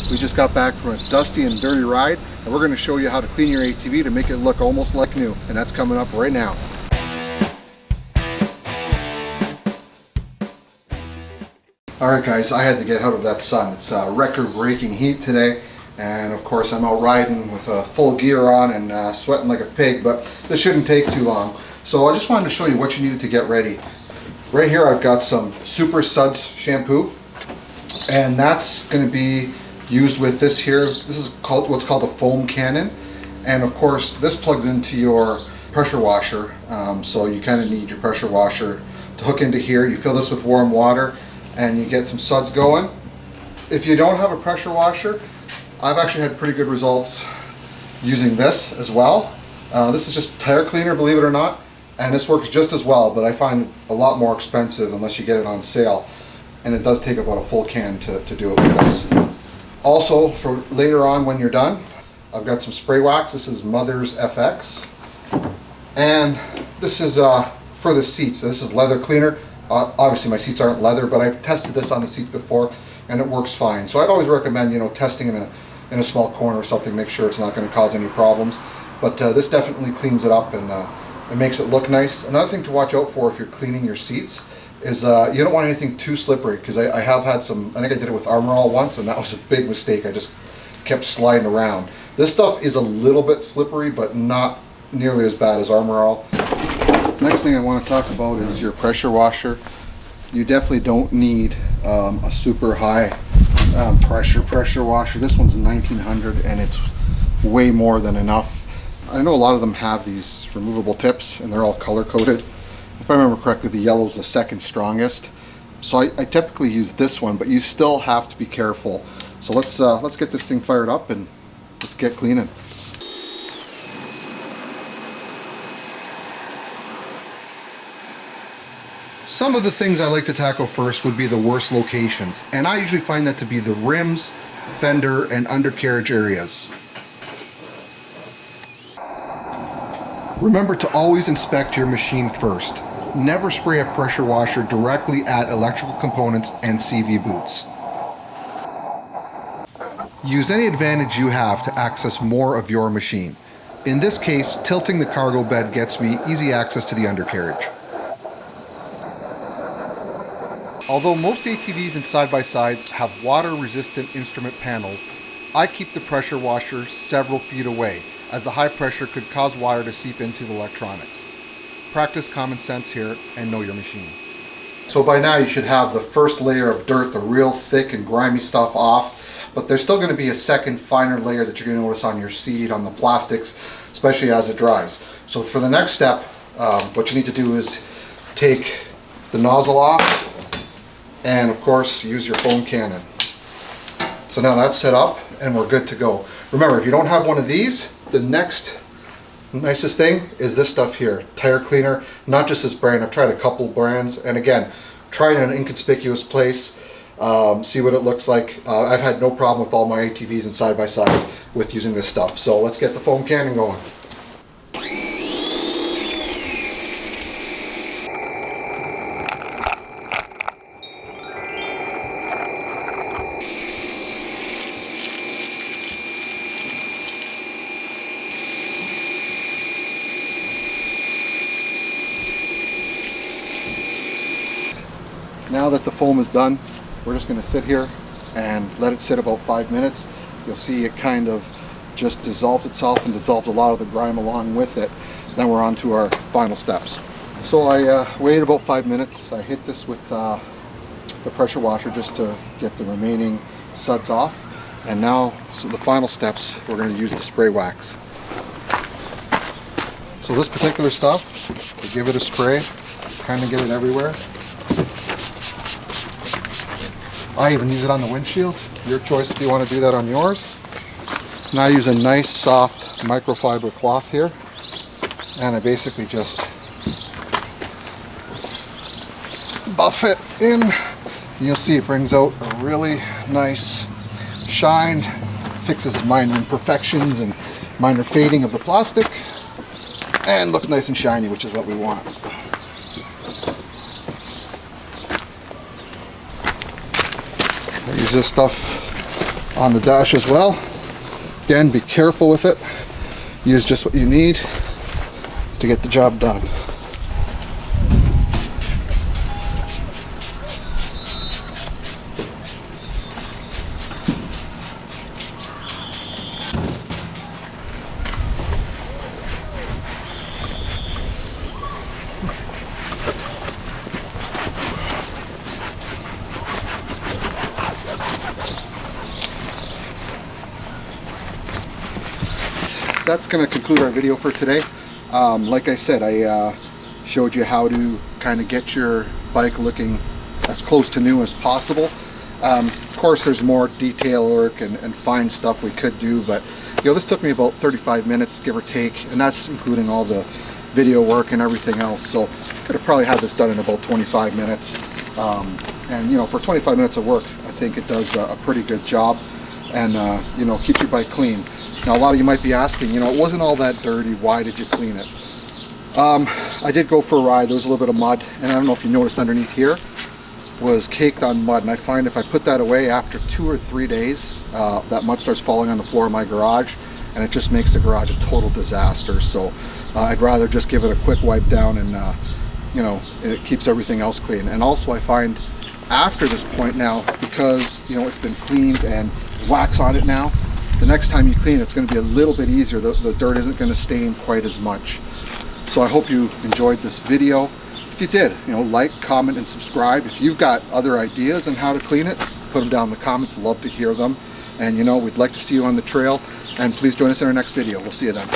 We just got back from a dusty and dirty ride, and we're going to show you how to clean your ATV to make it look almost like new, and that's coming up right now. Alright guys, I had to get out of that sun. It's record-breaking heat today, and of course I'm out riding with full gear on and sweating like a pig, but this shouldn't take too long. So I just wanted to show you what you needed to get ready. Right here I've got some Super Suds shampoo, and that's going to be used with this here. This is what's called a foam cannon, and of course this plugs into your pressure washer, so you kind of need your pressure washer to hook into here. You fill this with warm water and you get some suds going. If you don't have a pressure washer, I've actually had pretty good results using this as well. This is just tire cleaner, believe it or not, and this works just as well, but I find it a lot more expensive unless you get it on sale, and it does take about a full can to do it with this. Also, for later on when you're done, I've got some spray wax. This is Mother's FX, and this is for the seats. This is leather cleaner. Obviously my seats aren't leather, but I've tested this on the seats before and it works fine. So I'd always recommend, testing in a small corner or something, make sure it's not going to cause any problems. But this definitely cleans it up and it makes it look nice. Another thing to watch out for if you're cleaning your seats is you don't want anything too slippery, because I have had some, I think I did it with Armor All once, and that was a big mistake. I just kept sliding around. This stuff is a little bit slippery, but not nearly as bad as Armor All. Next thing I want to talk about is your pressure washer. You definitely don't need a super high pressure washer. This one's 1900 and it's way more than enough. I know a lot of them have these removable tips and they're all color coded. If I remember correctly, the yellow's the second strongest. So I typically use this one, but you still have to be careful. So let's get this thing fired up and let's get cleaning. Some of the things I like to tackle first would be the worst locations, and I usually find that to be the rims, fender, and undercarriage areas. Remember to always inspect your machine first. Never spray a pressure washer directly at electrical components and CV boots. Use any advantage you have to access more of your machine. In this case, tilting the cargo bed gets me easy access to the undercarriage. Although most ATVs and side-by-sides have water-resistant instrument panels, I keep the pressure washer several feet away, as the high pressure could cause water to seep into the electronics. Practice common sense here and know your machine. So by now you should have the first layer of dirt, the real thick and grimy stuff, off, but there's still going to be a second finer layer that you're going to notice on your seat, on the plastics, especially as it dries. So for the next step, what you need to do is take the nozzle off, and of course use your foam cannon. So now that's set up and we're good to go. Remember, if you don't have one of these, the next nicest thing is this stuff here, tire cleaner. Not just this brand, I've tried a couple brands, and again, try it in an inconspicuous place, see what it looks like. I've had no problem with all my ATVs and side-by-sides with using this stuff. So let's get the foam cannon going. Now that the foam is done, we're just going to sit here and let it sit about 5 minutes. You'll see it kind of just dissolves itself and dissolves a lot of the grime along with it. Then we're on to our final steps. So I waited about 5 minutes. I hit this with the pressure washer just to get the remaining suds off. And now, so the final steps, we're going to use the spray wax. So this particular stuff, we give it a spray, kind of get it everywhere. I even use it on the windshield. Your choice if you want to do that on yours. Now I use a nice soft microfiber cloth here, and I basically just buff it in. You'll see it brings out a really nice shine, fixes minor imperfections and minor fading of the plastic, and looks nice and shiny, which is what we want. I use this stuff on the dash as well. Again, be careful with it. Use just what you need to get the job done. That's going to conclude our video for today. Like I said, I showed you how to kind of get your bike looking as close to new as possible. Of course, there's more detail work and fine stuff we could do, but this took me about 35 minutes, give or take, and that's including all the video work and everything else. So could have probably had this done in about 25 minutes. And for 25 minutes of work, I think it does a pretty good job, and keep your bike clean. Now, a lot of you might be asking, it wasn't all that dirty, why did you clean it? I did go for a ride. There was a little bit of mud, and I don't know if you noticed underneath here was caked on mud, and I find if I put that away after 2 or 3 days, that mud starts falling on the floor of my garage, and it just makes the garage a total disaster. So I'd rather just give it a quick wipe down, and it keeps everything else clean. And also I find after this point now, because it's been cleaned and there's wax on it now, the next time you clean it's going to be a little bit easier. The dirt isn't going to stain quite as much. So I hope you enjoyed this video. If you did, like, comment, and subscribe. If you've got other ideas on how to clean it, put them down in the comments. Love to hear them. And we'd like to see you on the trail. And please join us in our next video. We'll see you then.